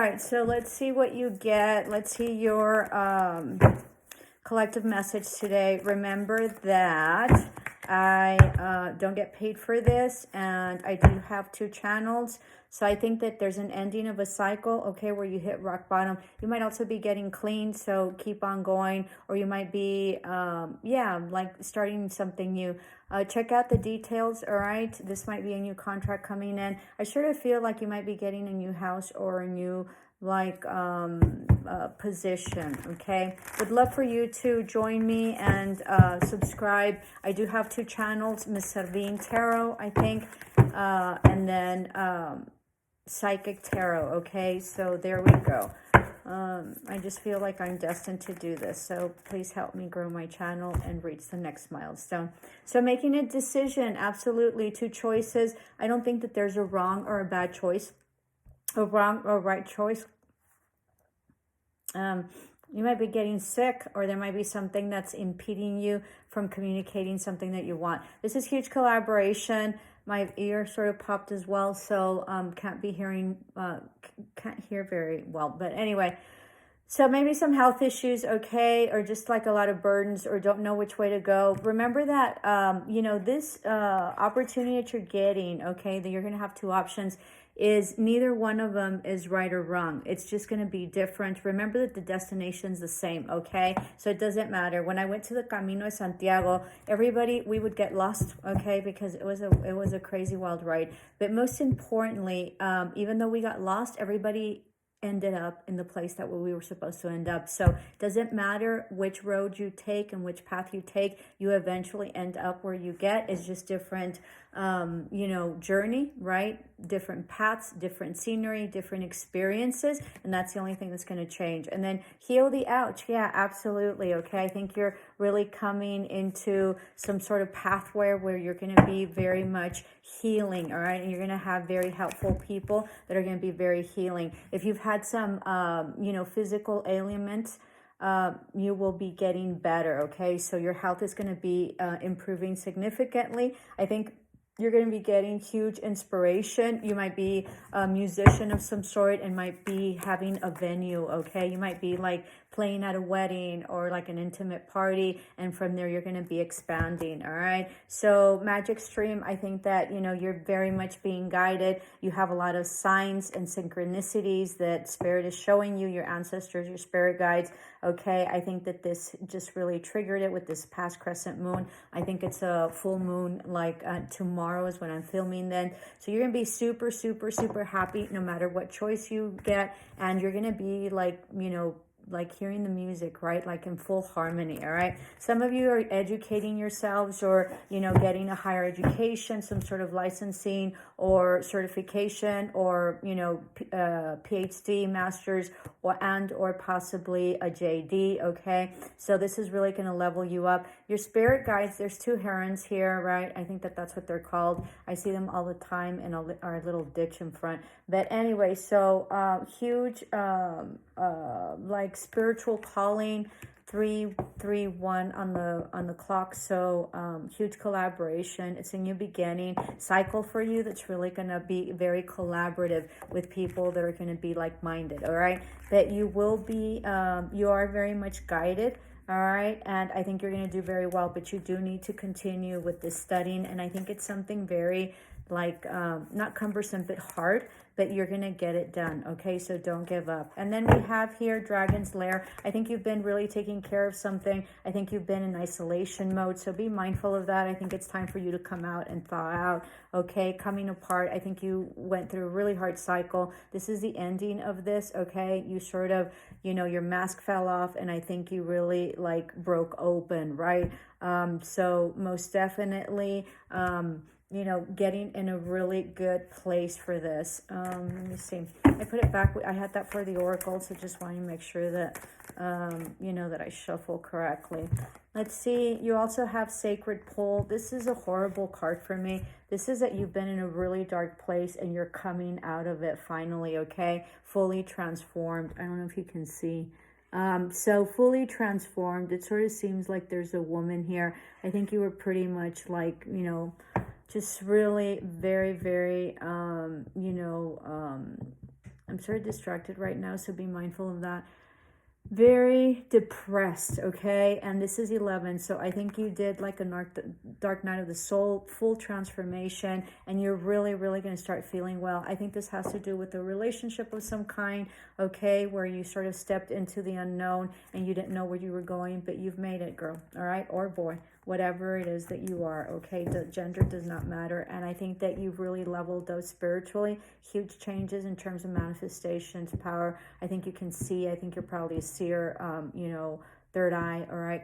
All right, so let's see what you get. Let's see your collective message today. Remember that I don't get paid for this, and I do have 2 channels. So I think that there's an ending of a cycle, okay, where you hit rock bottom. You might also be getting clean, so keep on going. Or you might be, yeah, like starting something new. Check out the details, all right? This might be a new contract coming in. I sort of feel like you might be getting a new house or a new position, okay? Would love for you to join me and subscribe. I do have 2 channels, Miss Servine Tarot, I think, and then Psychic Tarot, okay? So there we go. I just feel like I'm destined to do this. So please help me grow my channel and reach the next milestone. So making a decision, absolutely 2 choices. I don't think that there's a wrong or a bad choice, a wrong or right choice. You might be getting sick, or there might be something that's impeding you from communicating something that you want. This is huge collaboration. My ear sort of popped as well, so can't hear very well. But anyway, so maybe some health issues, okay, or just like a lot of burdens, or don't know which way to go. Remember that, you know, this opportunity that you're getting, okay, that you're going to have 2 options, is neither one of them is right or wrong. It's just going to be different. Remember that the destination's the same, okay? So it doesn't matter. When I went to the Camino de Santiago, everybody, we would get lost, okay, because it was a crazy wild ride. But most importantly, even though we got lost, everybody ended up in the place that we were supposed to end up. So it doesn't matter which road you take and which path you take, you eventually end up where you get. It's just different, you know, journey, right? Different paths, different scenery, different experiences, and that's the only thing that's going to change. And then heal the ouch. Yeah, absolutely. Okay, I think you're really coming into some sort of pathway where you're going to be very much healing, all right? And you're going to have very helpful people that are going to be very healing. If you've had some, you know, physical ailments, you will be getting better, okay? So your health is going to be improving significantly. I think you're going to be getting huge inspiration. You might be a musician of some sort and might be having a venue, okay? You might be like playing at a wedding or like an intimate party, and from there you're going to be expanding, all right? So Magic Stream, I think that, you know, you're very much being guided. You have a lot of signs and synchronicities that Spirit is showing you, your ancestors, your spirit guides, okay? I think that this just really triggered it with this past crescent moon. I think it's a full moon, like tomorrow is when I'm filming then. So you're going to be super, super, super happy no matter what choice you get, and you're going to be like, you know, like hearing the music, right? Like in full harmony, all right? Some of you are educating yourselves, or, you know, getting a higher education, some sort of licensing or certification, or, you know, PhD, master's, or possibly a JD, okay? So this is really going to level you up. Your spirit guides, there's 2 herons here, right? I think that that's what they're called. I see them all the time in our little ditch in front. But anyway, so huge, like spiritual calling, 331 on the clock. So huge collaboration. It's a new beginning cycle for you that's really going to be very collaborative with people that are going to be like-minded, all right? That you will be, you are very much guided, all right? And I think you're going to do very well, but you do need to continue with this studying. And I think it's something very like, not cumbersome, but hard, but you're going to get it done, okay? So don't give up. And then we have here Dragon's Lair. I think you've been really taking care of something. I think you've been in isolation mode, so be mindful of that. I think it's time for you to come out and thaw out, okay? Coming apart. I think you went through a really hard cycle. This is the ending of this, okay? You sort of, you know, your mask fell off, and I think you really like broke open, right? So most definitely, you know, getting in a really good place for this. Let me see. I put it back. I had that for the Oracle, so just want to make sure that, you know, that I shuffle correctly. Let's see. You also have Sacred Pull. This is a horrible card for me. This is that you've been in a really dark place and you're coming out of it finally, okay? Fully transformed. I don't know if you can see. So fully transformed. It sort of seems like there's a woman here. I think you were pretty much like, you know, just really very, very, you know, I'm sort of distracted right now, so be mindful of that. Very depressed, okay? And this is 11, so I think you did like a dark night of the soul, full transformation, and you're really going to start feeling well. I think this has to do with a relationship of some kind, okay, where you sort of stepped into the unknown and you didn't know where you were going, but you've made it, girl, all right? Or boy, whatever it is that you are, okay? The gender does not matter. And I think that you've really leveled out spiritually. Huge changes in terms of manifestations, power. I think you can see. I think you're probably a seer, you know, third eye, all right?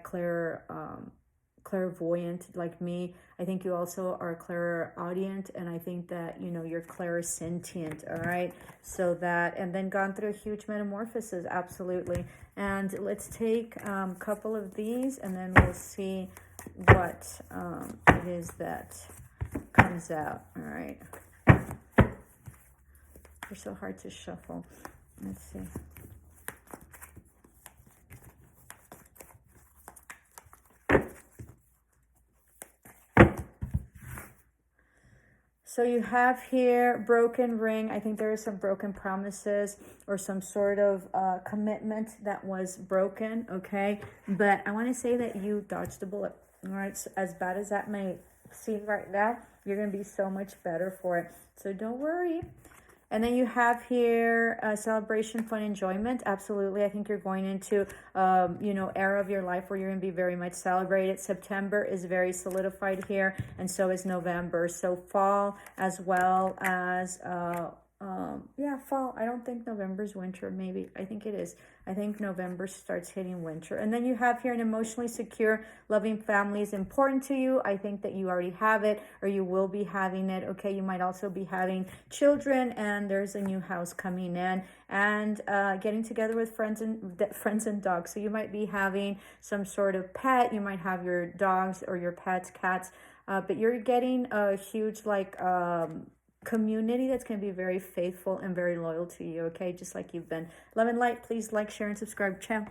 Clairvoyant like me. I think you also are clairaudient, and I think that, you know, you're clairsentient, all right? So that, and then gone through a huge metamorphosis, absolutely. And let's take a couple of these, and then we'll see what it is that comes out, all right? They're so hard to shuffle. Let's see. So you have here broken ring. I think there are some broken promises or some sort of commitment that was broken, okay? But I want to say that you dodged a bullet, all right? So as bad as that may seem right now, you're going to be so much better for it. So don't worry. And then you have here celebration, fun, enjoyment. Absolutely. I think you're going into, you know, era of your life where you're going to be very much celebrated. September is very solidified here, and so is November. So fall as well as, yeah, fall. I don't think November's winter. Maybe. I think it is. I think November starts hitting winter. And then you have here an emotionally secure, loving family is important to you. I think that you already have it, or you will be having it. Okay, you might also be having children, and there's a new house coming in, and getting together with friends and dogs. So you might be having some sort of pet. You might have your dogs or your pets, cats, but you're getting a huge like community that's going to be very faithful and very loyal to you, okay? Just like you've been. Love and light. Please like, share, and subscribe. Ciao.